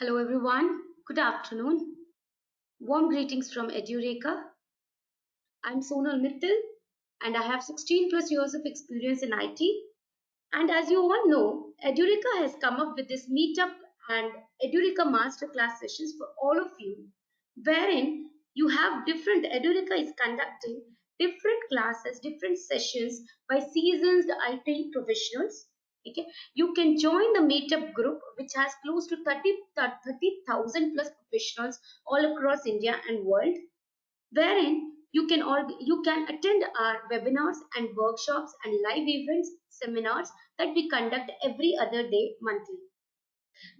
Hello everyone, good afternoon. Warm greetings from Edureka. I'm Sonal Mittal and I have 16 plus years of experience in IT. And as you all know, Edureka has come up with this meetup and Edureka masterclass sessions for all of you, wherein you have different, Edureka is conducting different classes, different sessions by seasoned IT professionals. Okay, you can join the meetup group, which has close to 30,000 plus professionals all across India and world, wherein you can attend our webinars and workshops and live events, seminars that we conduct every other day monthly.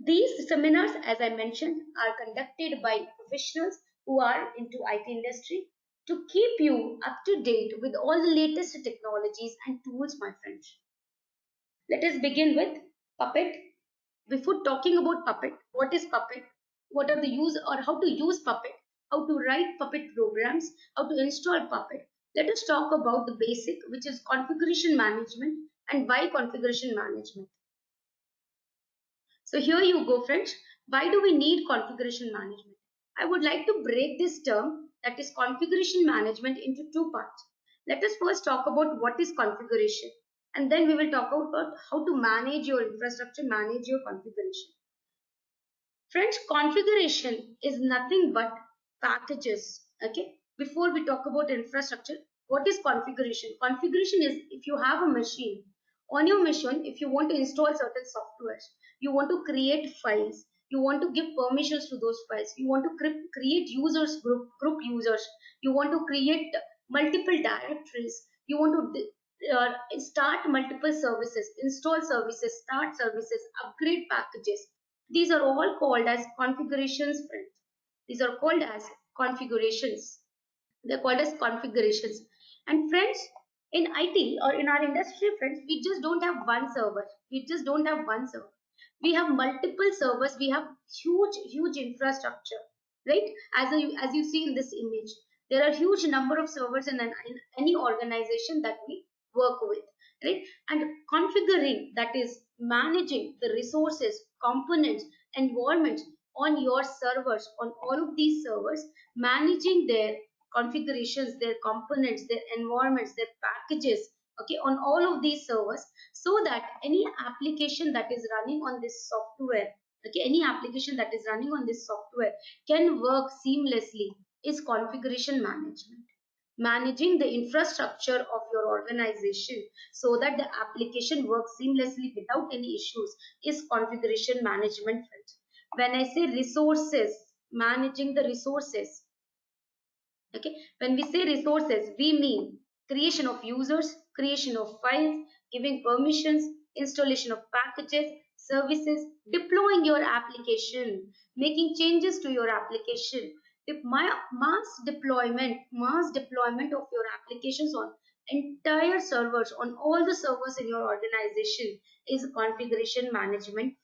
These seminars, as I mentioned, are conducted by professionals who are into IT industry to keep you up to date with all the latest technologies and tools, my friends. Let us begin with Puppet. Before talking about Puppet, what is Puppet? What are the use or how to use Puppet? How to write Puppet programs? How to install Puppet? Let us talk about the basic, which is configuration management and why configuration management. So here you go, friends. Why do we need configuration management? I would like to break this term, that is configuration management, into two parts. Let us first talk about what is configuration, and then we will talk about how to manage your infrastructure, manage your configuration. Friends, configuration is nothing but packages. Okay. Before we talk about infrastructure, what is configuration? Configuration is if you have a machine. On your machine, if you want to install certain softwares, you want to create files, you want to give permissions to those files, you want to create users, group users, you want to create multiple directories, you want to start multiple services, install services, start services, upgrade packages. These are all called as configurations, friends. These are called as configurations. They're called as configurations. And friends, in IT or in our industry, friends, we just don't have one server. We just don't have one server. We have multiple servers. We have huge infrastructure, right? As you see in this image, there are huge number of servers in any organization that we work with, right? And configuring, that is managing the resources, components, environments on your servers, on all of these servers, managing their configurations, their components, their environments, their packages, okay, on all of these servers, so that any application that is running on this software, okay, any application that is running on this software can work seamlessly, is configuration management. Managing the infrastructure of your organization so that the application works seamlessly without any issues is configuration management. When I say resources, managing the resources, okay, when we say resources, we mean creation of users, creation of files, giving permissions, installation of packages, services, deploying your application, making changes to your application. The mass deployment of your applications on entire servers, on all the servers in your organization, is configuration management.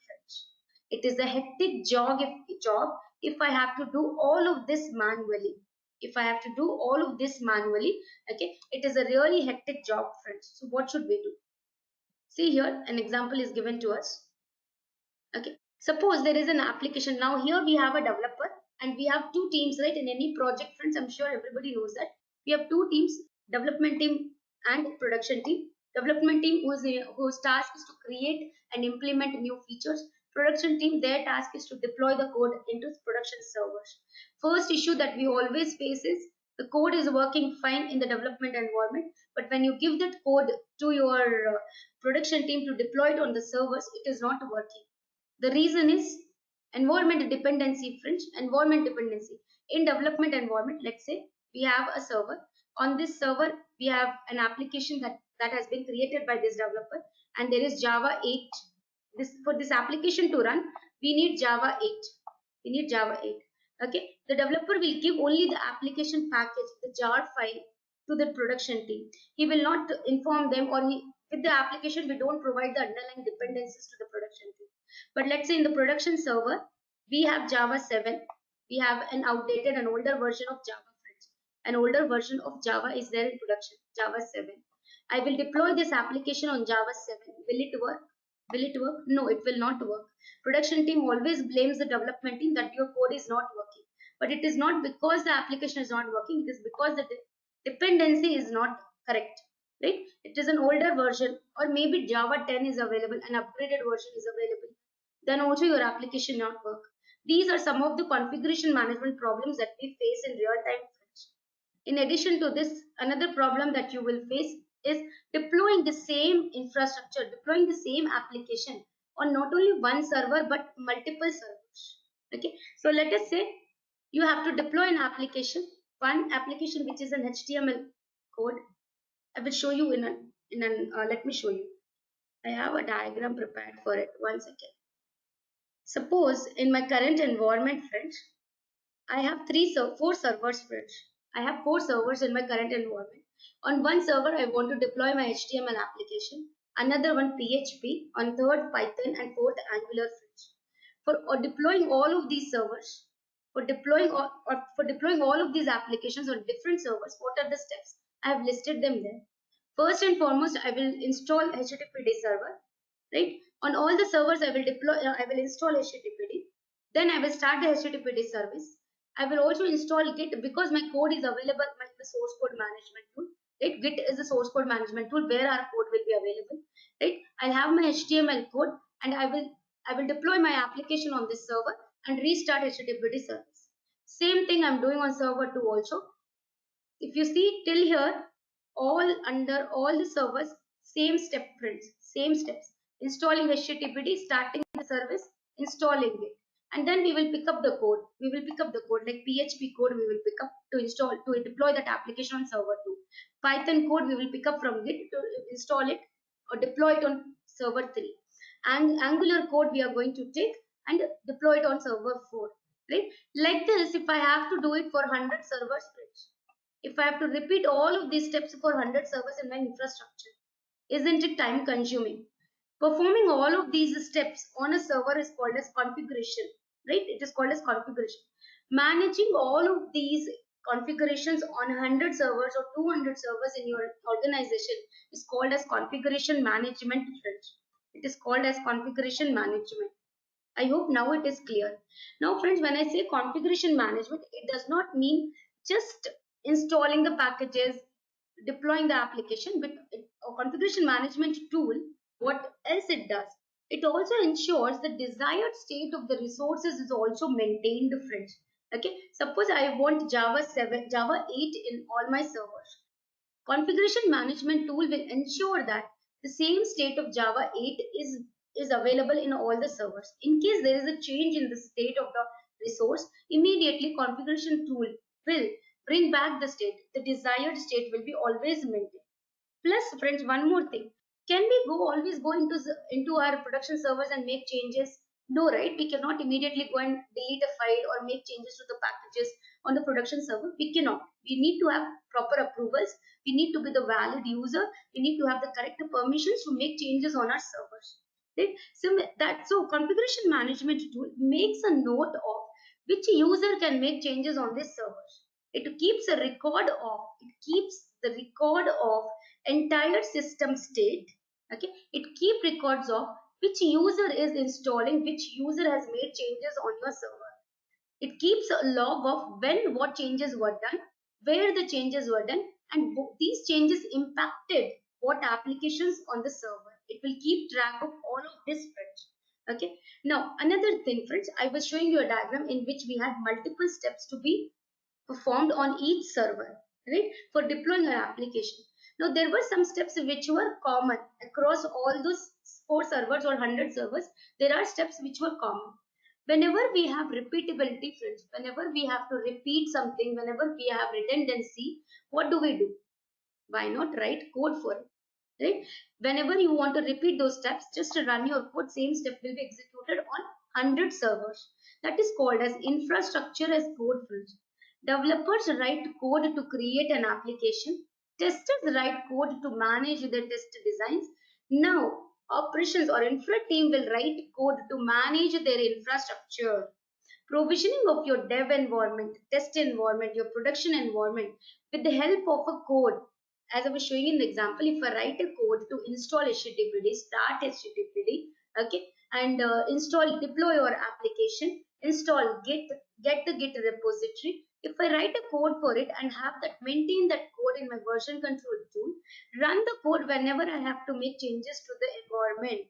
It is a hectic job if I have to do all of this manually. If I have to do all of this manually, okay, it is a really hectic job, friends. So what should we do? See here, an example is given to us. Okay, suppose there is an application. Now here we have a developer and we have two teams, right? In any project, friends, I'm sure everybody knows that we have two teams: development team and production team. Development team whose task is to create and implement new features. Production team, their task is to deploy the code into production servers. First issue that we always face is the code is working fine in the development environment, but when you give that code to your production team to deploy it on the servers, it is not working. The reason is environment dependency, friends. Environment dependency. In development environment, let's say we have a server. On this server, we have an application that has been created by this developer, and there is Java 8. For this application to run, we need Java 8. We need Java 8. Okay. The developer will give only the application package, the jar file, to the production team. He will not inform them, or with the application, we don't provide the underlying dependencies to the production team. But let's say in the production server, we have Java 7. We have an outdated and older version of Java, friends. An older version of Java is there in production, Java 7. I will deploy this application on Java 7. Will it work? Will it work? No, it will not work. Production team always blames the development team that your code is not working. But it is not because the application is not working, it is because the dependency is not correct. Right? It is an older version, or maybe Java 10 is available, an upgraded version is available. Then also your application not work. These are some of the configuration management problems that we face in real time. In addition to this, another problem that you will face is deploying the same infrastructure, deploying the same application on not only one server but multiple servers. Okay, so let us say you have to deploy an application, one application which is an HTML code. I will show you let me show you. I have a diagram prepared for it. One second. Suppose in my current environment, friends, I have four servers, friends. I have four servers in my current environment. On one server, I want to deploy my HTML application. Another one PHP. On third Python, and fourth Angular, friends. For deploying all of these servers, for deploying all of these applications on different servers, what are the steps? I have listed them there. First and foremost, I will install HTTPD server. Right? On all the servers, I will install HTTPD. Then I will start the HTTPD service. I will also install Git because my code is available in the source code management tool. Right? Git is the source code management tool where our code will be available. Right? I'll have my HTML code and I will deploy my application on this server and restart HTTPD service. Same thing I'm doing on server 2 also. If you see till here, under all the servers, same step, friends, same steps. Installing HTTPD, starting the service, installing it. And then we will pick up the code. We will pick up the code like PHP code we will pick up to deploy that application on server 2. Python code we will pick up from Git to install it or deploy it on server 3. And Angular code we are going to take and deploy it on server 4. Right? Like this, if I have to do it for 100 servers, friends, if I have to repeat all of these steps for 100 servers in my infrastructure, isn't it time consuming? Performing all of these steps on a server is called as configuration, right? It is called as configuration. Managing all of these configurations on 100 servers or 200 servers in your organization is called as configuration management, friends. It is called as configuration management. I hope now it is clear. Now, friends, when I say configuration management, it does not mean just installing the packages, deploying the application, but a configuration management tool, what else it does? It also ensures the desired state of the resources is also maintained, friends. Okay, suppose I want Java 7, Java 8 in all my servers. Configuration management tool will ensure that the same state of Java 8 is available in all the servers. In case there is a change in the state of the resource, immediately configuration tool will bring back the state. The desired state will be always maintained. Plus, friends, one more thing. Can we always go into our production servers and make changes? No, right? We cannot immediately go and delete a file or make changes to the packages on the production server. We cannot. We need to have proper approvals. We need to be the valid user. We need to have the correct permissions to make changes on our servers. Right? So configuration management tool makes a note of which user can make changes on this servers. It keeps a record of. It keeps the record of entire system state. Okay, it keep records of which user is installing, which user has made changes on your server. It keeps a log of when what changes were done, where the changes were done, and these changes impacted what applications on the server. It will keep track of all of this, friends. Okay, now another thing, friends, I was showing you a diagram in which we had multiple steps to be performed on each server, right, for deploying our application. Now, there were some steps which were common across all those four servers or 100 servers. There are steps which were common. Whenever we have repeatability, friends, whenever we have to repeat something, whenever we have redundancy, what do? Why not write code for it? Right? Whenever you want to repeat those steps, just to run your code, same step will be executed on 100 servers. That is called as infrastructure as code, friends. Developers write code to create an application. Testers write code to manage the test designs. Now, operations or infra team will write code to manage their infrastructure. Provisioning of your dev environment, test environment, your production environment with the help of a code. As I was showing in the example, if I write a code to install HTTPD, start HTTPD, Okay, and deploy your application, install Git, get the Git repository. If I write a code for it and have that maintain that code in my version control tool, run the code whenever I have to make changes to the environment.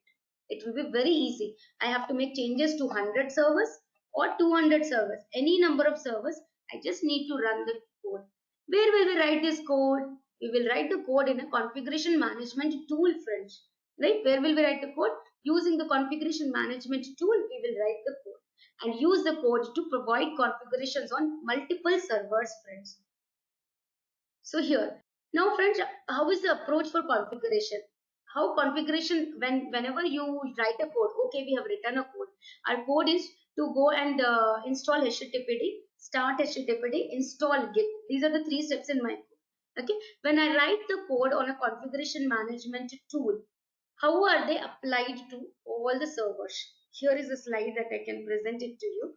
It will be very easy. I have to make changes to 100 servers or 200 servers, any number of servers. I just need to run the code. Where will we write this code? We will write the code in a configuration management tool, friends. Right? Where will we write the code? Using the configuration management tool, we will write the code and use the code to provide configurations on multiple servers, friends. So here, now friends, how is the approach for configuration? How configuration, whenever you write a code, okay, we have written a code. Our code is to go and install HTTPD, start HTTPD, install Git. These are the 3 steps in my code. Okay, when I write the code on a configuration management tool, how are they applied to all the servers? Here is a slide that I can present it to you.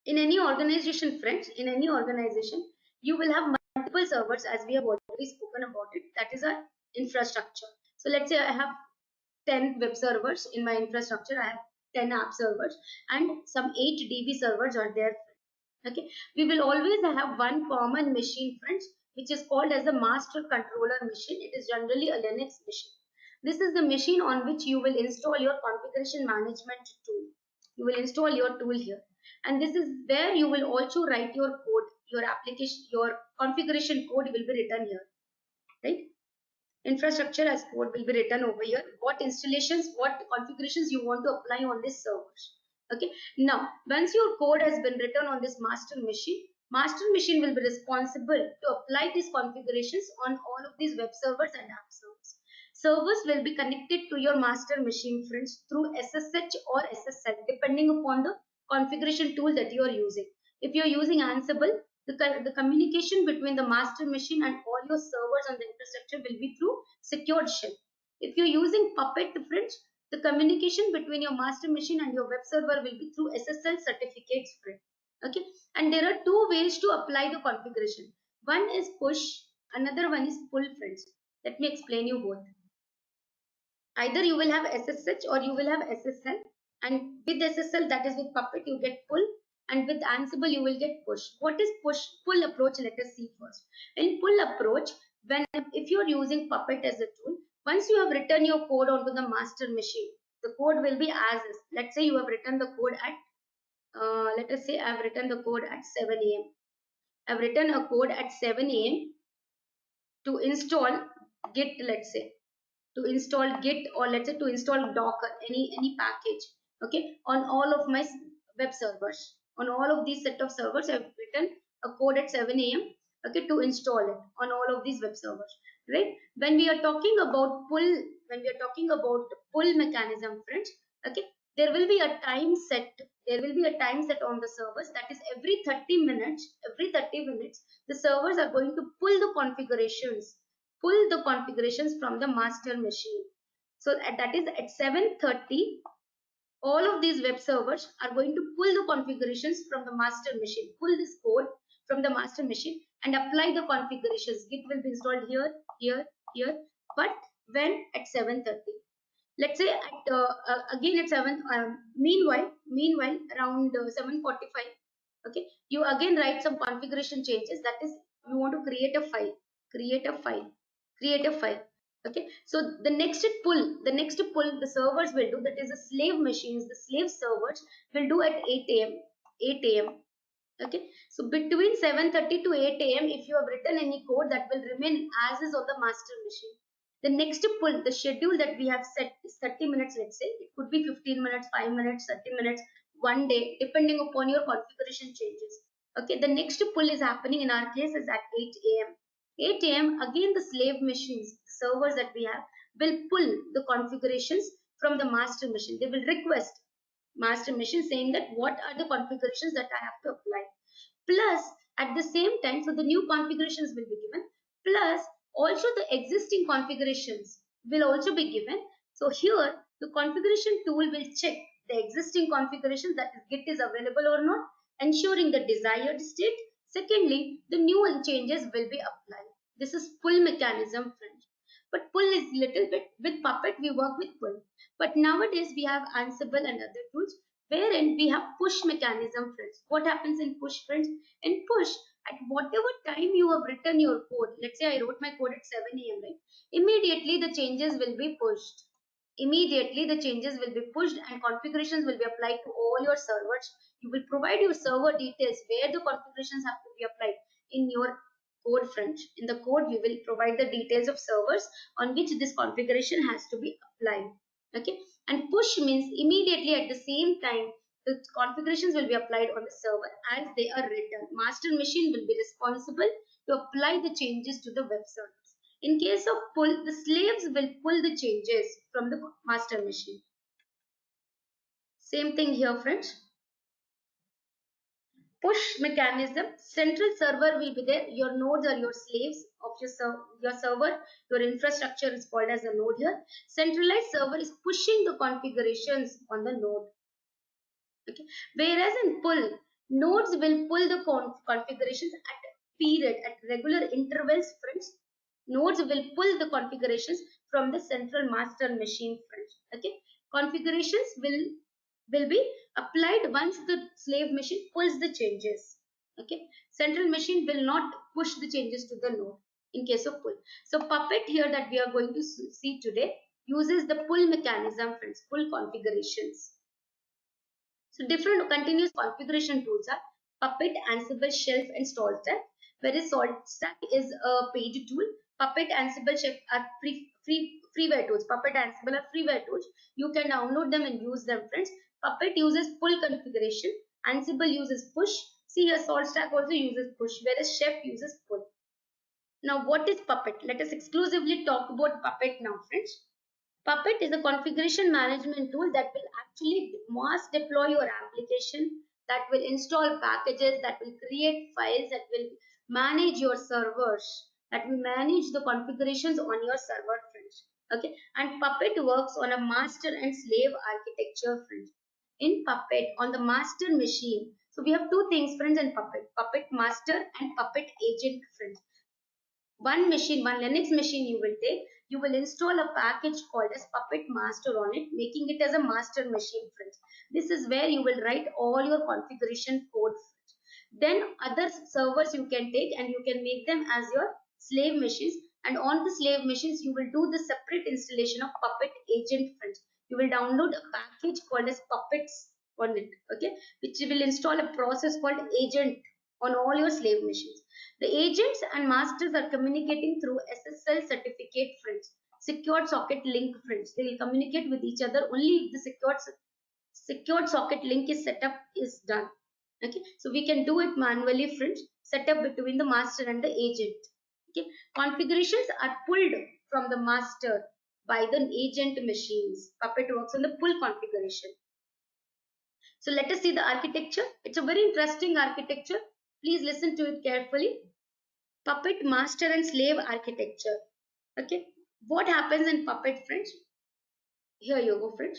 In any organization, friends, in any organization, you will have multiple servers, as we have already spoken about it. That is our infrastructure. So let's say I have 10 web servers in my infrastructure. I have 10 app servers and some 8 DB servers are there. Okay, we will always have one common machine, friends, which is called as the master controller machine. It is generally a Linux machine. This is the machine on which you will install your configuration management tool. You will install your tool here, and this is where you will also write your code. Your application, your configuration code will be written here, right? Infrastructure as code will be written over here. What installations, what configurations you want to apply on this servers. Okay, now once your code has been written on this master machine will be responsible to apply these configurations on all of these web servers and app servers. Servers will be connected to your master machine, friends, through SSH or SSL, depending upon the configuration tool that you are using. If you are using Ansible, the communication between the master machine and all your servers on the infrastructure will be through secured shell. If you're using Puppet, friends, the communication between your master machine and your web server will be through SSL certificates, friend. Okay, and there are 2 ways to apply the configuration. One is push, another one is pull, friends. Let me explain you both. Either you will have SSH or you will have SSL, and with SSL, that is with Puppet, you get pull, and with Ansible you will get push. What is pull approach? Let us see first. In pull approach, when if you are using Puppet as a tool, once you have written your code onto the master machine, the code will be as is. Let's say you have written the code at let us say I have written the code at 7 a.m. I have written a code at 7 a.m. to install Git, let's say, to install Git, or let's say to install Docker, any package, okay, on all of my web servers. On all of these set of servers, I've written a code at 7 a.m. okay, to install it on all of these web servers, right? When we are talking about pull mechanism, friends, okay, there will be a time set. There will be a time set on the servers. That is every 30 minutes. Every 30 minutes, the servers are going to pull the configurations from the master machine. So that is at 7:30, all of these web servers are going to pull the configurations from the master machine, pull this code from the master machine and apply the configurations. Git will be installed here, here, here, but when at 7:30. Let's say at again at 7. Meanwhile, around 7:45. Okay, you again write some configuration changes. That is, you want to create a file, create a file, create a file. Okay, so the next pull the servers will do, that is the slave machines, the slave servers will do at 8 a.m. 8 a.m. Okay, so between 7:30 to 8 a.m. if you have written any code, that will remain as is on the master machine. The next pull, the schedule that we have set is 30 minutes, let's say. It could be 15 minutes, 5 minutes, 30 minutes, one day, depending upon your configuration changes. Okay, the next pull is happening in our case is at 8 a.m. 8 a.m. again the slave machines, servers that we have, will pull the configurations from the master machine. They will request master machine saying that what are the configurations that I have to apply. Plus, at the same time, so the new configurations will be given. Plus, also the existing configurations will also be given. So here, the configuration tool will check the existing configuration, that is Git is available or not, ensuring the desired state. Secondly, the new changes will be applied. This is pull mechanism, friends. But pull is little bit, with Puppet we work with pull. But nowadays we have Ansible and other tools wherein we have push mechanism, friends. What happens in push, friends? In push, at whatever time you have written your code, let's say I wrote my code at 7 a.m., right? Immediately the changes will be pushed. Immediately the changes will be pushed and configurations will be applied to all your servers. You will provide your server details where the configurations have to be applied in your code, friends. In the code, we will provide the details of servers on which this configuration has to be applied. Okay, and push means immediately at the same time the configurations will be applied on the server as they are written. Master machine will be responsible to apply the changes to the web server. In case of pull, the slaves will pull the changes from the master machine. Same thing here, friends. Push mechanism, central server will be there. Your nodes are your slaves of your server. Your infrastructure is called as a node here. Centralized server is pushing the configurations on the node. Okay. Whereas in pull, nodes will pull the configurations at regular intervals, friends. Nodes will pull the configurations from the central master machine, friends. Okay. Configurations will be applied once the slave machine pulls the changes. Okay. Central machine will not push the changes to the node in case of pull. So Puppet here that we are going to see today uses the pull mechanism, friends, pull configurations. So different continuous configuration tools are Puppet, Ansible, Shelf, and SaltStack. Whereas SaltStack is a paid tool. Puppet, Ansible, Shelf are freeware tools. Puppet, Ansible are freeware tools. You can download them and use them, friends. Puppet uses pull configuration. Ansible uses push. See here, SaltStack also uses push, whereas Chef uses pull. Now, what is Puppet? Let us exclusively talk about Puppet now, friends. Puppet is a configuration management tool that will actually mass deploy your application, that will install packages, that will create files, that will manage your servers, that will manage the configurations on your server, friends. Okay, and Puppet works on a master and slave architecture, friends. In Puppet, on the master machine, so we have two things, friends, in Puppet: Puppet master and Puppet agent, friends. One machine, one Linux machine you will take, you will install a package called as Puppet Master on it, making it as a master machine, friends. This is where you will write all your configuration code. Then other servers you can take and you can make them as your slave machines. And on the slave machines, you will do the separate installation of Puppet agent, friends. You will download a package called as Puppets on it, okay, which will install a process called agent on all your slave machines. The agents and masters are communicating through SSL certificate, friends. Secured socket link, friends. They will communicate with each other only if the secured socket link is set up is done. Okay, so we can do it manually, friends. Set up between the master and the agent. Okay, configurations are pulled from the master by the agent machines. Puppet works on the pull configuration. So let us see the architecture. It's a very interesting architecture. Please listen to it carefully. Puppet master and slave architecture. Okay, what happens in Puppet, friends? Here you go, friends.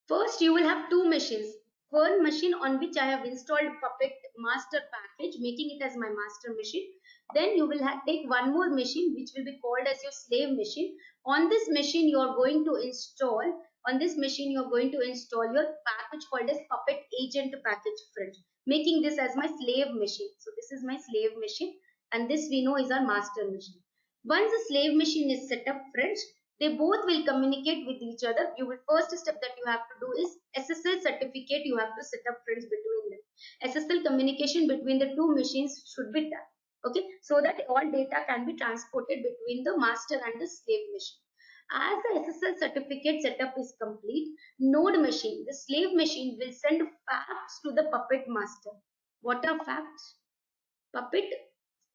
First, you will have two machines. One machine on which I have installed Puppet master package, making it as my master machine. Then you will take one more machine which will be called as your slave machine. On this machine, you are going to install. On this machine, you are going to install your package called as Puppet agent package, friends, making this as my slave machine. So this is my slave machine, and this we know is our master machine. Once the slave machine is set up, friends, they both will communicate with each other. You will first step that you have to do is SSL certificate you have to set up, friends, between them. SSL communication between the two machines should be done. Okay, so that all data can be transported between the master and the slave machine. As the SSL certificate setup is complete, node machine, the slave machine, will send facts to the Puppet master. What are facts? Puppet.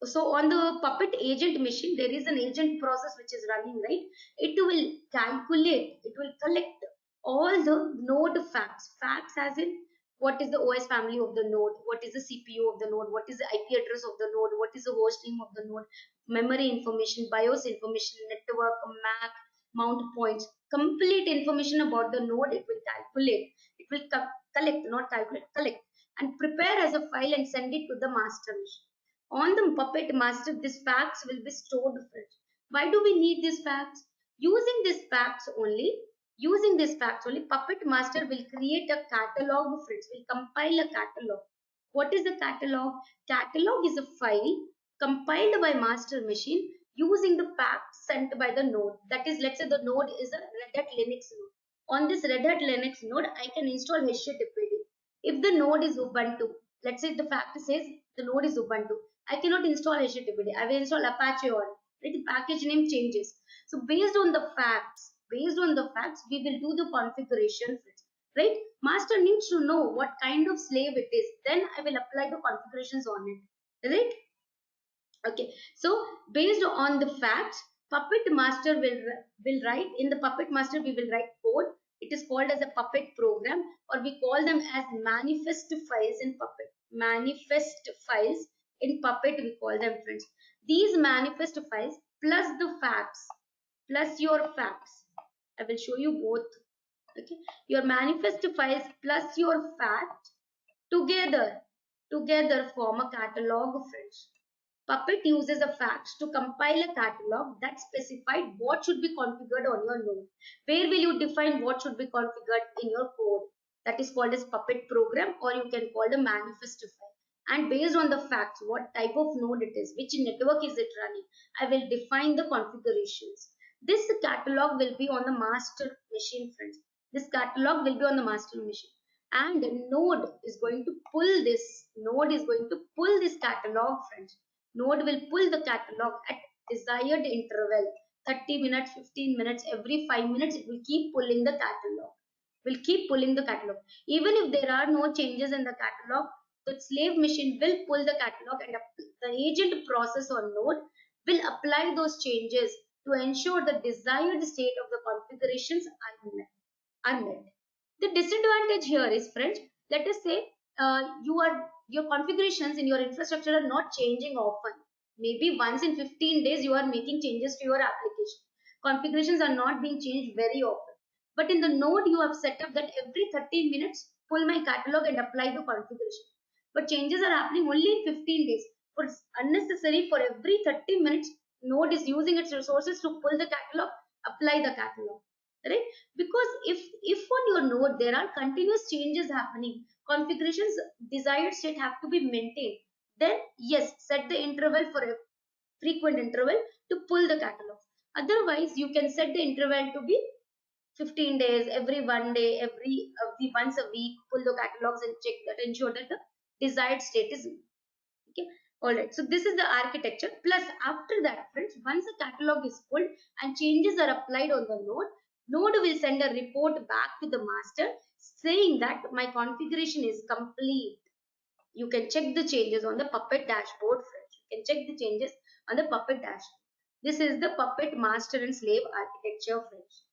So on the Puppet agent machine, there is an agent process which is running, right? It will calculate, it will collect all the node facts. Facts as in what is the OS family of the node, what is the CPU of the node, what is the IP address of the node, what is the host name of the node, memory information, BIOS information, network, MAC, mount points, complete information about the node. It will calculate, it will collect, not calculate, collect, and prepare as a file and send it to the master machine. On the Puppet master, these facts will be stored, friends. Why do we need these facts? Using these facts only, Puppet Master will create a catalog, friends, will compile a catalog. What is the catalog? Catalog is a file compiled by master machine using the facts sent by the node. That is, let's say the node is a Red Hat Linux node. On this Red Hat Linux node, I can install 𝐻TTPD. If the node is Ubuntu, let's say the fact says the node is Ubuntu, I cannot install 𝐻TTPD. I will install Apache on it. The package name changes. So based on the facts, we will do the configuration, right? Master needs to know what kind of slave it is. Then I will apply the configurations on it, right? Okay. So based on the facts, Puppet Master will write in the Puppet Master. We will write code. It is called as a Puppet program, or we call them as manifest files in Puppet. Manifest files in Puppet we call them, friends. These manifest files plus the facts plus your facts. I will show you both. Okay, your manifest files plus your facts together form a catalog, friends. Puppet uses a facts to compile a catalog that specified what should be configured on your node. Where will you define what should be configured in your code? That is called as Puppet program, or you can call the manifest file. And based on the facts, what type of node it is, which network is it running, I will define the configurations. This catalog will be on the master machine, friends. This catalog will be on the master machine. And node is going to pull this catalog, friends. Node will pull the catalog at desired interval, 30 minutes, 15 minutes, every 5 minutes it will keep pulling the catalog. Even if there are no changes in the catalog, the slave machine will pull the catalog, and the agent process on node will apply those changes to ensure the desired state of the configurations are met. The disadvantage here is, friends, let us say your configurations in your infrastructure are not changing often. Maybe once in 15 days you are making changes to your application. Configurations are not being changed very often. But in the node you have set up that every 30 minutes pull my catalog and apply the configuration. But changes are happening only in 15 days. For unnecessary, for every 30 minutes, node is using its resources to pull the catalog, apply the catalog. Right? Because if on your node there are continuous changes happening, configurations desired state have to be maintained, then yes, set the interval for a frequent interval to pull the catalog. Otherwise you can set the interval to be 15 days, every 1 day, every once a week, pull the catalogs and check that, ensure that the desired state is okay. All right, so this is the architecture. Plus after that, friends, once the catalog is pulled and changes are applied on the node will send a report back to the master saying that my configuration is complete. You can check the changes on the Puppet dashboard, friends. You can check the changes on the Puppet dashboard. This is the Puppet master and slave architecture, friends.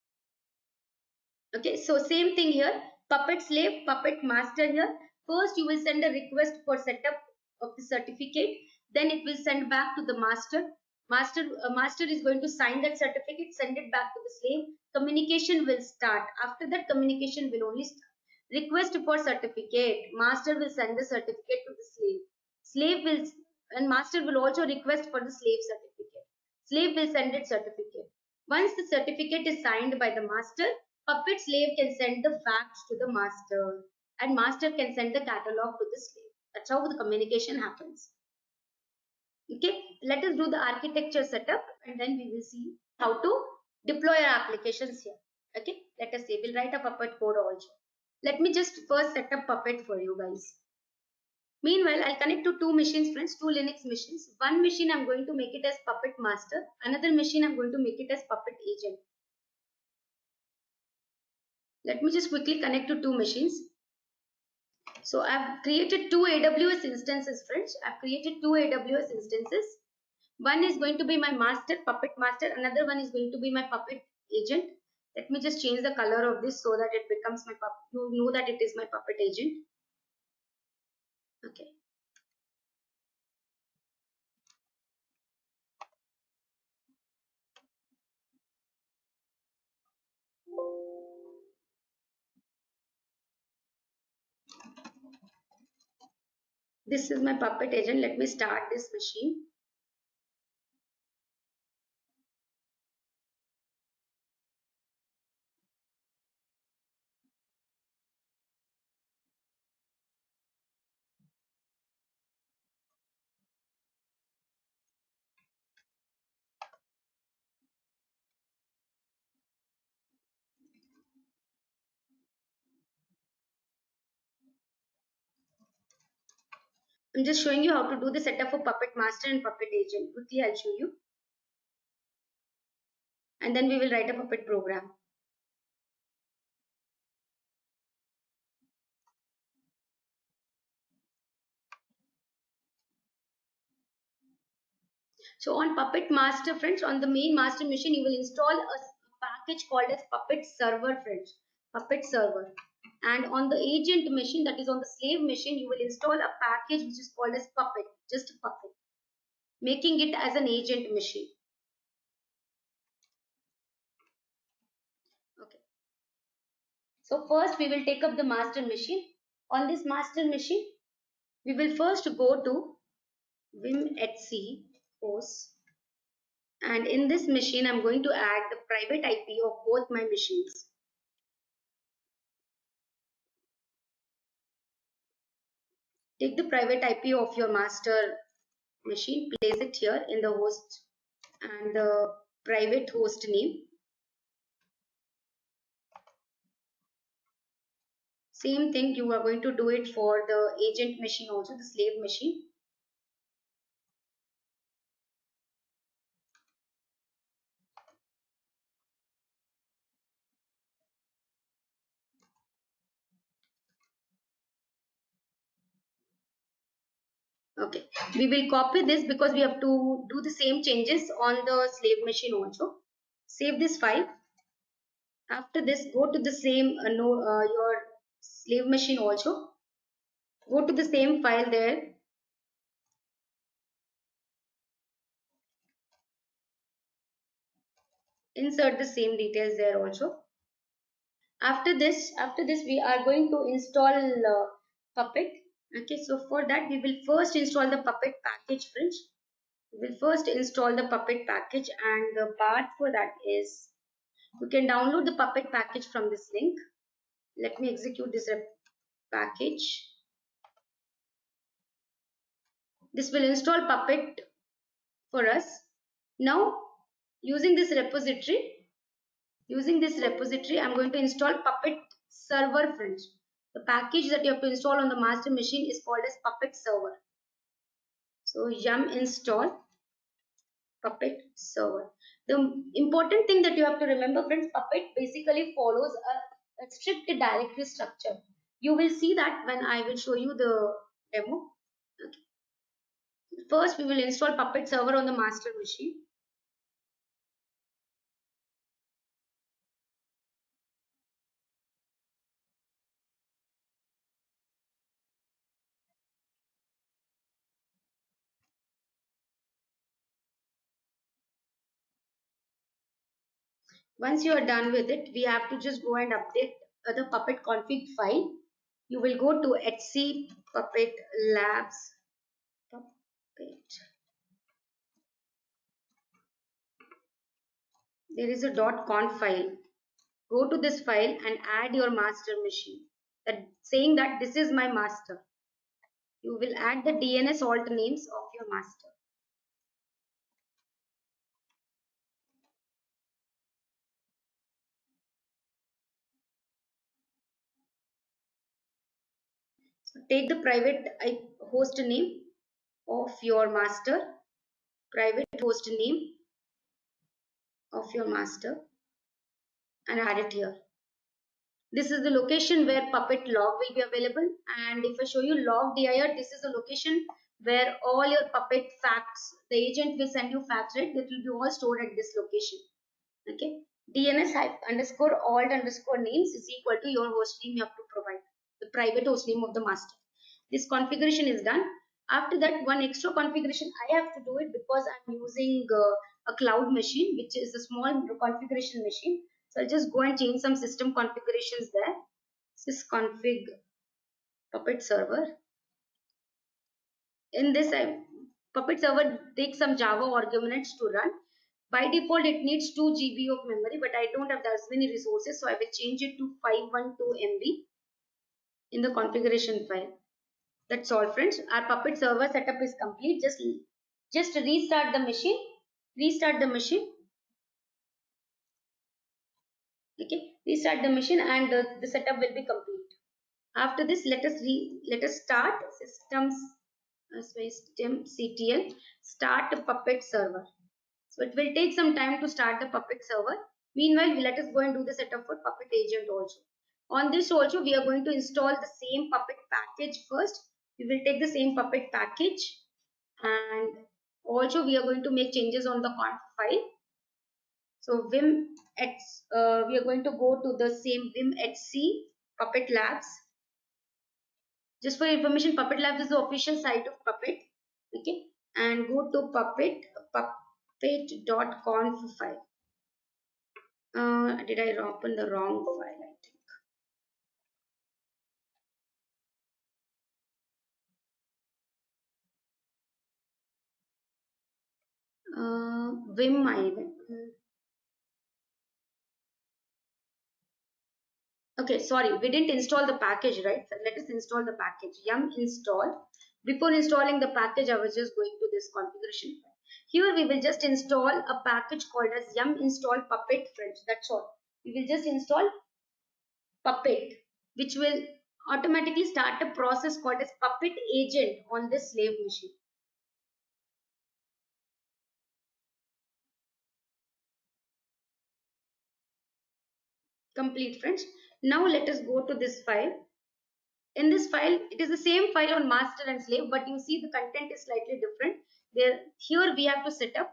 Okay, so same thing here. Puppet slave, Puppet master here. First you will send a request for setup of the certificate. Then it will send back to the master. Master is going to sign that certificate, send it back to the slave. Communication will start. After that, communication will only start. Request for certificate. Master will send the certificate to the slave. And master will also request for the slave certificate. Slave will send its certificate. Once the certificate is signed by the master, Puppet slave can send the facts to the master, and master can send the catalog to the slave. That's how the communication happens. Okay, let us do the architecture setup, and then we will see how to deploy our applications here. Okay, let us see. We'll write a Puppet code also. Let me just first set up Puppet for you guys. Meanwhile, I'll connect to two machines, friends, two Linux machines. One machine I'm going to make it as Puppet master. Another machine I'm going to make it as Puppet agent. Let me just quickly connect to two machines. So I've created two AWS instances, friends. I've created two AWS instances. One is going to be my master, Puppet master. Another one is going to be my Puppet agent. Let me just change the color of this so that it becomes my Puppet. You know that it is my Puppet agent. Okay. This is my Puppet agent. Let me start this machine. I'm just showing you how to do the setup for Puppet Master and Puppet Agent. Quickly, I'll show you. And then we will write a Puppet program. So on Puppet Master, friends, on the main master machine, you will install a package called as Puppet Server, friends. Puppet Server. And on the agent machine, that is on the slave machine, you will install a package which is called as Puppet, just Puppet, making it as an agent machine. Okay. So first we will take up the master machine. On this master machine, we will first go to vim etc host, and in this machine I'm going to add the private IP of both my machines. Take the private IP of your master machine, place it here in the host and the private host name. Same thing you are going to do it for the agent machine also, the slave machine. Okay, we will copy this because we have to do the same changes on the slave machine also. Save this file. After this, go to the same your slave machine also. Go to the same file there. Insert the same details there also. After this, we are going to install Puppet. Okay, so for that, we will first install the Puppet package, friends. We will first install the Puppet package, and the part for that is you can download the Puppet package from this link. Let me execute this package. This will install Puppet for us. Now, using this repository, I'm going to install Puppet Server, friends. The package that you have to install on the master machine is called as Puppet Server. So yum install Puppet Server. The important thing that you have to remember, friends, Puppet basically follows a strict directory structure. You will see that when I will show you the demo. Okay. First, we will install Puppet Server on the master machine. Once you are done with it, we have to just go and update the Puppet config file. You will go to etc puppet labs puppet. There is a .conf file. Go to this file and add your master machine. That saying that this is my master. You will add the DNS alt names of your master. So take the private host name of your master, private host name of your master, and add it here. This is the location where Puppet log will be available. And if I show you log dir, this is the location where all your Puppet facts, the agent will send you facts, right? That will be all stored at this location. Okay. DNS underscore alt underscore names is equal to your host name you have to provide, the private host name of the master. This configuration is done. After that, one extra configuration I have to do it because I'm using a cloud machine, which is a small configuration machine. So I'll just go and change some system configurations there. Sysconfig Puppet server. In this, Puppet server takes some Java arguments to run. By default, it needs 2 GB of memory, but I don't have as many resources, so I will change it to 512 MB in the configuration file. That's all, friends. Our Puppet server setup is complete. Just restart the machine. Restart the machine. Okay, restart the machine, and the setup will be complete. After this, let us start systems systemctl start Puppet server. So it will take some time to start the Puppet server. Meanwhile, let us go and do the setup for Puppet agent also. On this also, we are going to install the same Puppet package first. We will take the same Puppet package, and also we are going to make changes on the conf file. So Vim X, we are going to go to the same Vim HC Puppet Labs. Just for information, Puppet Labs is the official site of Puppet. Okay, and go to puppet.conf file. Did I open the wrong file? I think. Vim I. Okay, sorry, we didn't install the package, right? So let us install the package. Yum install. Before installing the package, I was just going to this configuration file. Here we will just install a package called as yum install puppet friends. That's all. We will just install Puppet, which will automatically start a process called as Puppet agent on this slave machine. Complete, friends. Now let us go to this file. In this file, it is the same file on master and slave, but you see the content is slightly different. Here we have to set up.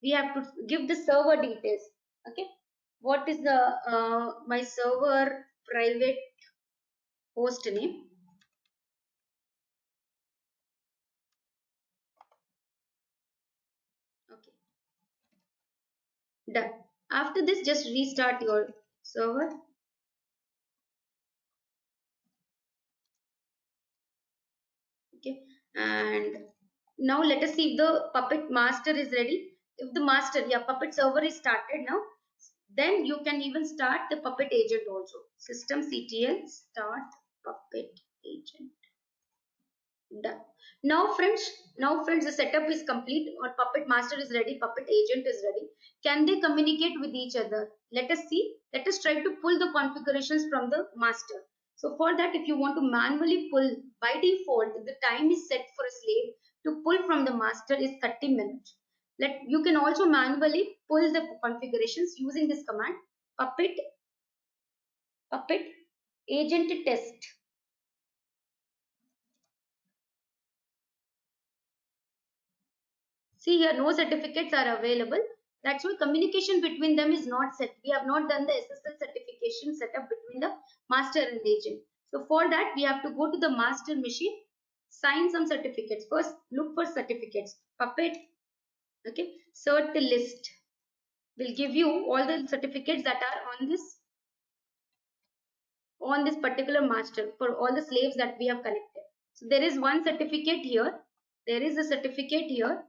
We have to give the server details. Okay, what is the my server private host name? Okay, done. After this, just restart your server. Okay, and now let us see if the Puppet master is ready. If the master, yeah, Puppet server is started now, then you can even start the Puppet agent also. Systemctl start Puppet agent. Done. Now friends, the setup is complete. Or Puppet master is ready, Puppet agent is ready. Can they communicate with each other? Let us see. Let us try to pull the configurations from the master. So for that, if you want to manually pull, by default, the time is set for a slave to pull from the master is 30 minutes. You can also manually pull the configurations using this command, puppet agent test. See here, no certificates are available. That's why communication between them is not set. We have not done the SSL certification setup between the master and agent. So for that, we have to go to the master machine, sign some certificates. First, look for certificates. Puppet, okay, cert list will give you all the certificates that are on this particular master for all the slaves that we have connected. So there is one certificate here. There is a certificate here,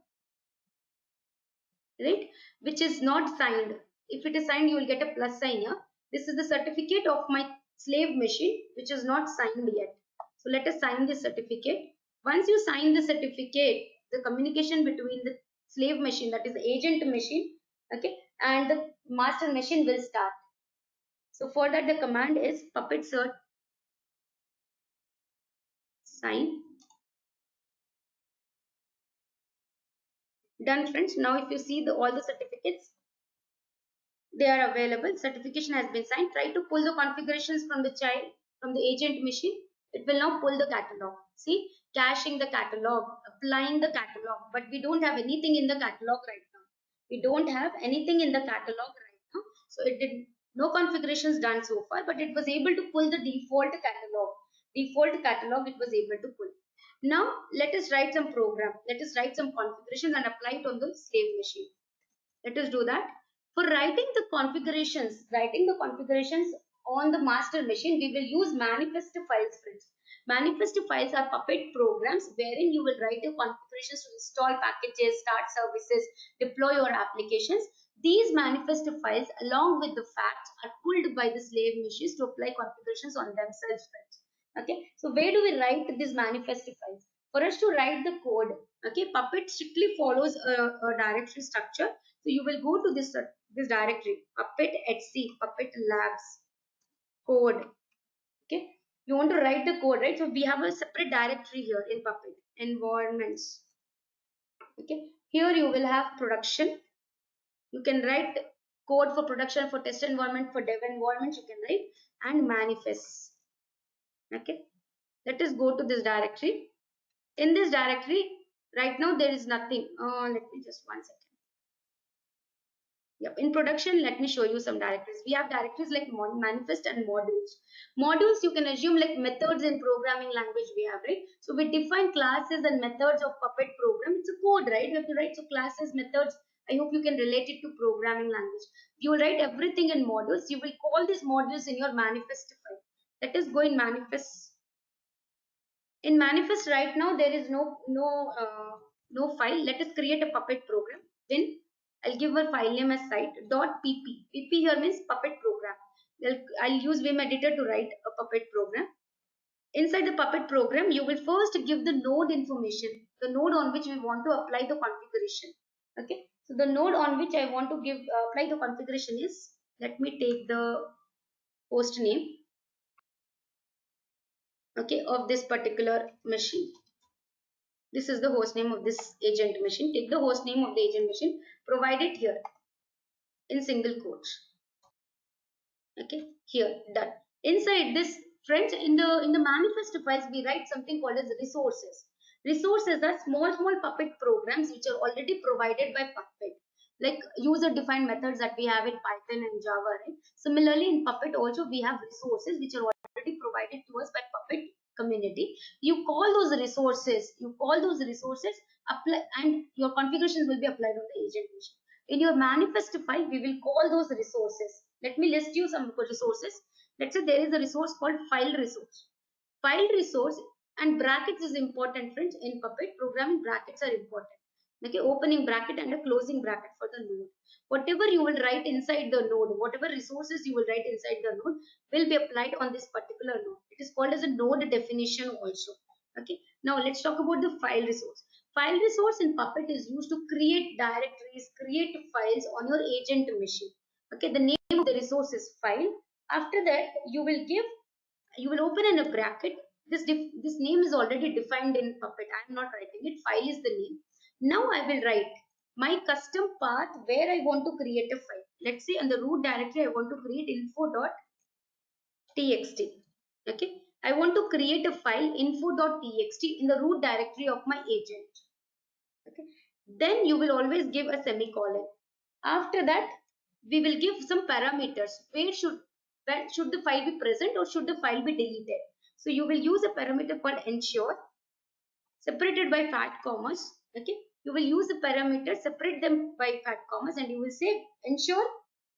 right, which is not signed. If it is signed, you will get a plus sign here. This is the certificate of my slave machine, which is not signed yet. So let us sign this certificate. Once you sign the certificate, the communication between the slave machine, that is the agent machine, okay, and the master machine will start. So for that, the command is puppet cert sign. Done, friends. Now if you see all the certificates, they are available. Certification has been signed. Try to pull the configurations from the agent machine. It will now pull the catalog. See, caching the catalog, applying the catalog, but we don't have anything in the catalog right now. We don't have anything in the catalog right now. So it did no configurations done so far, but it was able to pull the default catalog. Default catalog it was able to pull. Now let us write some program. Let us write some configurations and apply it on the slave machine. Let us do that. For writing the configurations on the master machine, we will use manifest files, friends. Manifest files are Puppet programs wherein you will write the configurations to install packages, start services, deploy your applications. These manifest files, along with the facts, are pulled by the slave machines to apply configurations on themselves, friends. Okay, so where do we write these manifest files? For us to write the code, okay, Puppet strictly follows a directory structure. So you will go to this directory, Puppet HC, Puppet Labs, code. Okay, you want to write the code, right? So we have a separate directory here in Puppet. environments. Okay, here you will have production. You can write code for production, for test environment, for dev environment, you can write, and manifest. Okay, let us go to this directory. In this directory, right now there is nothing. Let me just 1 second. Yep. In production, let me show you some directories. We have directories like manifest and modules. Modules, you can assume like methods in programming language we have, right? So we define classes and methods of Puppet program. It's a code, right? You have to write so classes, methods. I hope you can relate it to programming language. You will write everything in modules. You will call these modules in your manifest file. Let us go in manifest. In manifest right now there is no file. Let us create a Puppet program. Then I'll give a file name as site.pp. pp here means Puppet program. I'll use Vim editor to write a Puppet program. Inside the Puppet program you will first give the node information, the node on which we want to apply the configuration. Okay, so the node on which I want to give apply the configuration is, let me take the host name, okay, of this particular machine. This is the host name of this agent machine. Take the host name of the agent machine, provide it here in single quotes. Okay, here, done. Inside this, friends, in the manifest files, we write something called as resources. Resources are small Puppet programs which are already provided by Puppet, like user-defined methods that we have in Python and Java. Right? Similarly, in Puppet also we have resources which are already provided to us by Puppet community. You call those resources, apply, and your configurations will be applied on the agent machine. In your manifest file, we will call those resources. Let me list you some resources. Let's say there is a resource called file resource. File resource and brackets is important, friends. In Puppet programming, brackets are important. Okay, opening bracket and a closing bracket for the node. Whatever you will write inside the node, whatever resources you will write inside the node will be applied on this particular node. It is called as a node definition also. Okay, now let's talk about the file resource. File resource in Puppet is used to create directories, create files on your agent machine. Okay, the name of the resource is file. After that, you will open in a bracket. This name is already defined in Puppet. I am not writing it. File is the name. Now I will write my custom path where I want to create a file. Let's say in the root directory I want to create info.txt. Okay, I want to create a file info.txt in the root directory of my agent. Okay, then you will always give a semicolon. After that, we will give some parameters. When should the file be present or should the file be deleted? So you will use a parameter called ensure, separated by fat commas. Okay, you will use the parameter, separate them by fat commas, and you will say ensure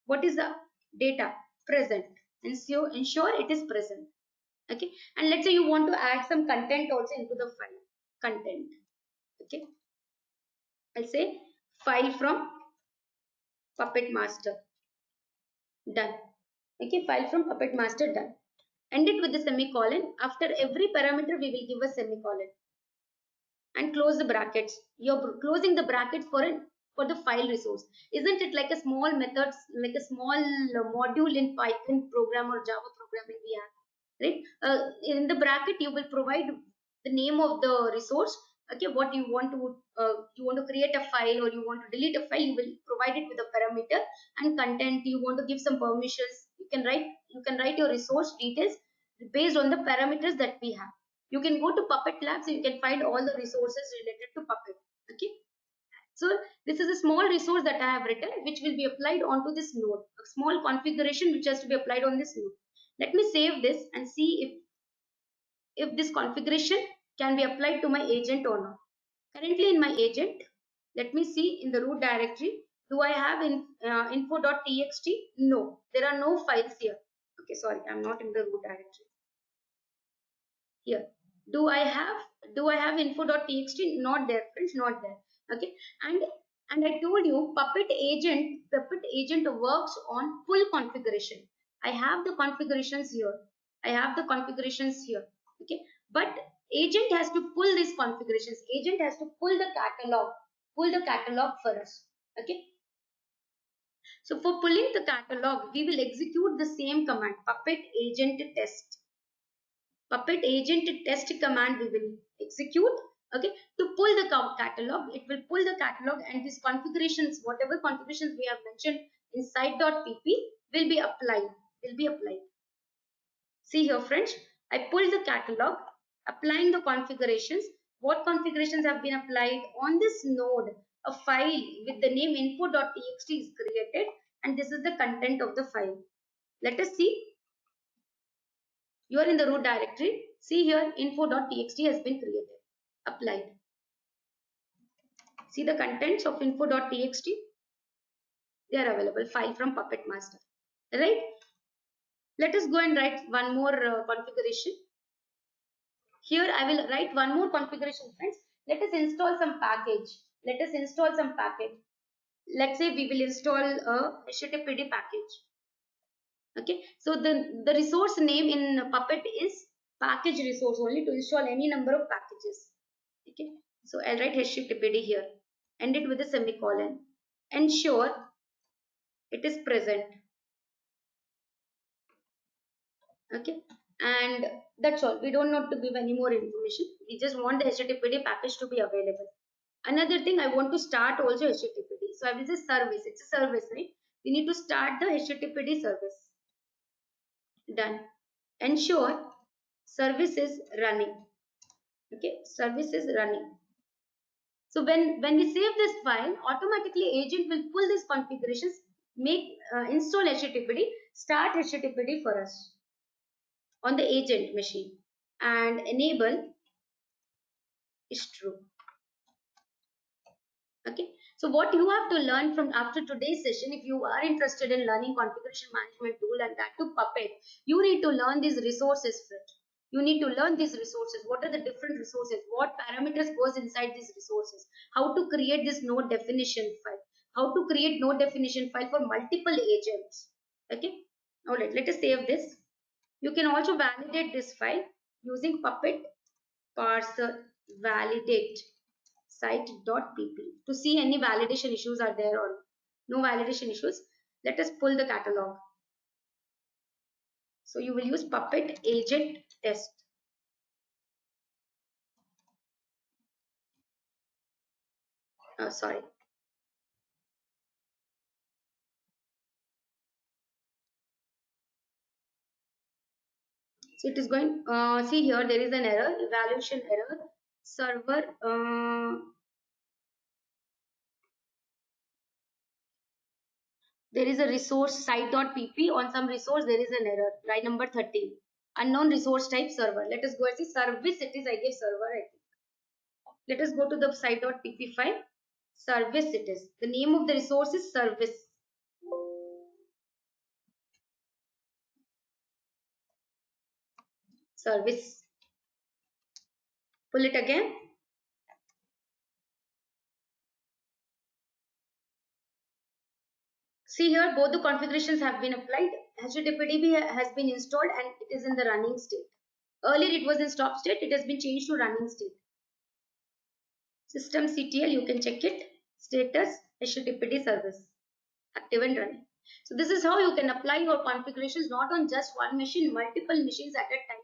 what is the data present. Ensure it is present. Okay, and let's say you want to add some content also into the file. Content. Okay, I'll say file from Puppet Master. Done. Okay, file from Puppet Master, done. End it with the semicolon. After every parameter, we will give a semicolon and close the brackets. You're closing the brackets for the file resource. Isn't it like a small method, like a small module in Python program or Java programming we have, right? In the bracket, you will provide the name of the resource. Okay, what you want to create a file or you want to delete a file, you will provide it with a parameter and content. You want to give some permissions. You can write your resource details based on the parameters that we have. You can go to Puppet Labs, you can find all the resources related to Puppet. Okay, so this is a small resource that I have written which will be applied onto this node, a small configuration which has to be applied on this node. Let me save this and see if this configuration can be applied to my agent or not. Currently in my agent, let me see in the root directory, do I have info.txt? No, there are no files here. Okay, sorry, I'm not in the root directory. Here, do I have info.txt? Not there, friends, not there. Okay, and I told you Puppet agent works on full configuration. I have the configurations here. Okay, but agent has to pull these configurations. Agent has to pull the catalog for us. Okay, so for pulling the catalog, we will execute the same command, Puppet agent test. Puppet agent test command we will execute. Okay, to pull the catalog, it will pull the catalog, and these configurations, whatever configurations we have mentioned in site.pp will be applied. See here, friends, I pulled the catalog, applying the configurations. What configurations have been applied on this node? A file with the name info.txt is created, and this is the content of the file. Let us see. You are in the root directory. See here, info.txt has been created, applied. See the contents of info.txt. They are available. File from Puppet Master. Right? Let us go and write one more configuration. Here I will write one more configuration, friends. Let us install some package. Let's say we will install a HTTPD package. Okay. So the resource name in Puppet is package resource only to install any number of packages. Okay. So I'll write HTTPD here. End it with a semicolon. Ensure it is present. Okay, and that's all. We don't need to give any more information. We just want the HTTPD package to be available. Another thing, I want to start also HTTPD. So I will say service. It's a service, right? We need to start the HTTPD service. Done. Ensure service is running. Okay, service is running. So when we save this file, automatically agent will pull these configurations, install HTTPD, start HTTPD for us on the agent machine, and enable is true. Okay, so what you have to learn from after today's session, if you are interested in learning configuration management tool and that to Puppet, you need to learn these resources first. You need to learn these resources. What are the different resources? What parameters goes inside these resources? How to create this node definition file? How to create node definition file for multiple agents? Okay, all right. Let us save this. You can also validate this file using Puppet parser validate site.pp to see any validation issues are there or no validation issues. Let us pull the catalog. So you will use Puppet agent test. Sorry. So it is going, see here, there is an error, evaluation error, server, there is a resource site.pp on some resource, there is an error, line number 13. Unknown resource type server. Let us go and see service, it is, I guess server, I think. Let us go to the site.pp file. Service it is. The name of the resource is service. Service. Pull it again. See here, both the configurations have been applied. HTTPD has been installed and it is in the running state. Earlier it was in stop state. It has been changed to running state. Systemctl, you can check it. Status HTTPD service. Active and running. So this is how you can apply your configurations not on just one machine, multiple machines at a time.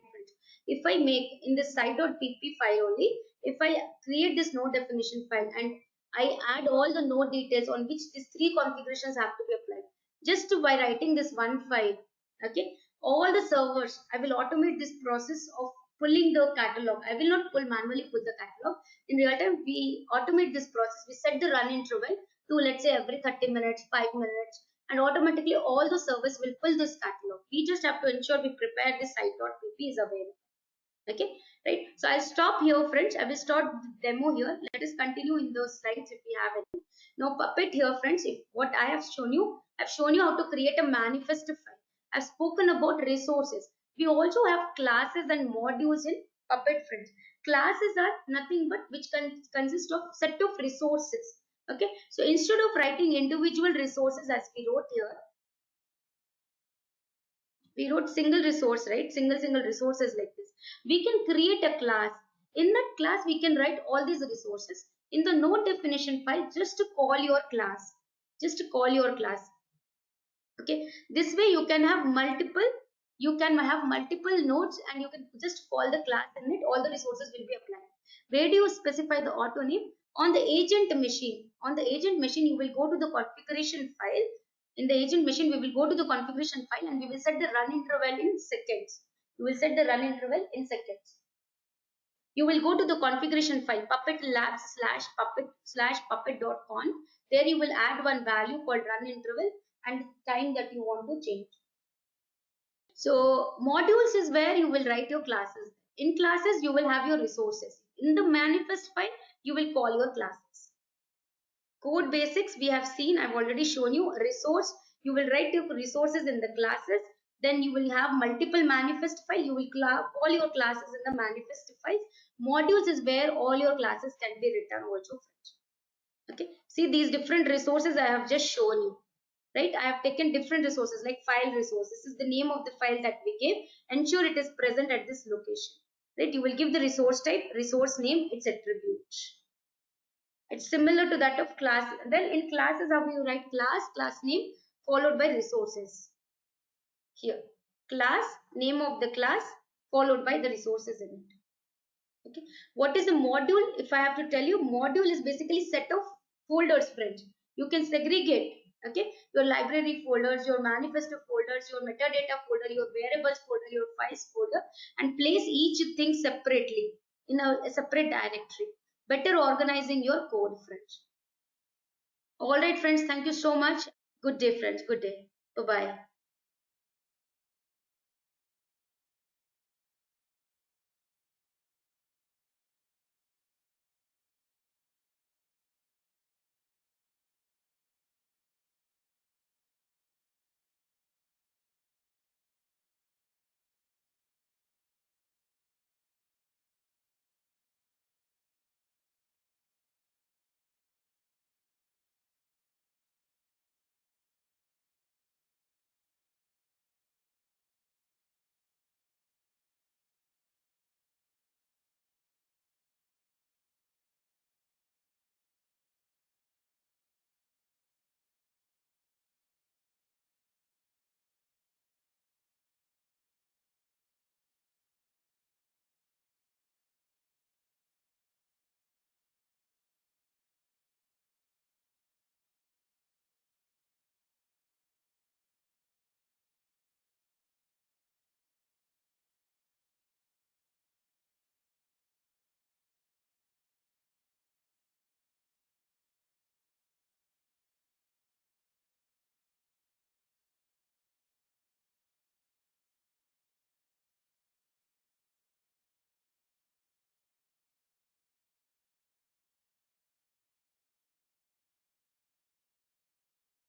If I make in the site.pp file only, if I create this node definition file and I add all the node details on which these three configurations have to be applied, just by writing this one file, okay, all the servers, I will automate this process of pulling the catalog. I will not manually pull the catalog. In real time, we automate this process. We set the run interval to, let's say, every 30 minutes, 5 minutes, and automatically all the servers will pull this catalog. We just have to ensure we prepare this site.pp is available. Okay, right? So I'll stop here, friends. I will start the demo here. Let us continue in those slides if we have any. Now, Puppet here, friends, what I have shown you, I've shown you how to create a manifest file. I've spoken about resources. We also have classes and modules in Puppet, friends. Classes are nothing but which consist of set of resources. Okay, so instead of writing individual resources as we wrote here, we wrote single resource, right? Single resources like this. We can create a class. In that class, we can write all these resources. In the node definition file, just to call your class. Just to call your class. Okay. This way you can have multiple You can have multiple nodes and you can just call the class in it. All the resources will be applied. Where do you specify the auto name? On the agent machine. On the agent machine, you will go to the configuration file. In the agent machine, we will go to the configuration file and we will set the run interval in seconds. You will set the run interval in seconds. You will go to the configuration file puppet labs slash puppet.conf. There you will add one value called run interval and the time that you want to change. So modules is where you will write your classes. In classes, you will have your resources. In the manifest file, you will call your classes. Code basics we have seen, I've already shown you. Resource, you will write your resources in the classes. Then you will have multiple manifest file. You will call your classes in the manifest files. Modules is where all your classes can be written also. Okay, see these different resources I have just shown you. Right, I have taken different resources like file resource. This is the name of the file that we gave. Ensure it is present at this location. Right, you will give the resource type, resource name, its attribute. It's similar to that of class. Then in classes, how you write class name followed by resources. Here, class, name of the class followed by the resources in it. Okay, what is a module? If I have to tell you, module is basically set of folders, friends. You can segregate, okay, your library folders, your manifesto folders, your metadata folder, your variables folder, your files folder, and place each thing separately in a separate directory. Better organizing your code, friends. All right, friends, thank you so much. Good day, friends. Good day. Bye-bye.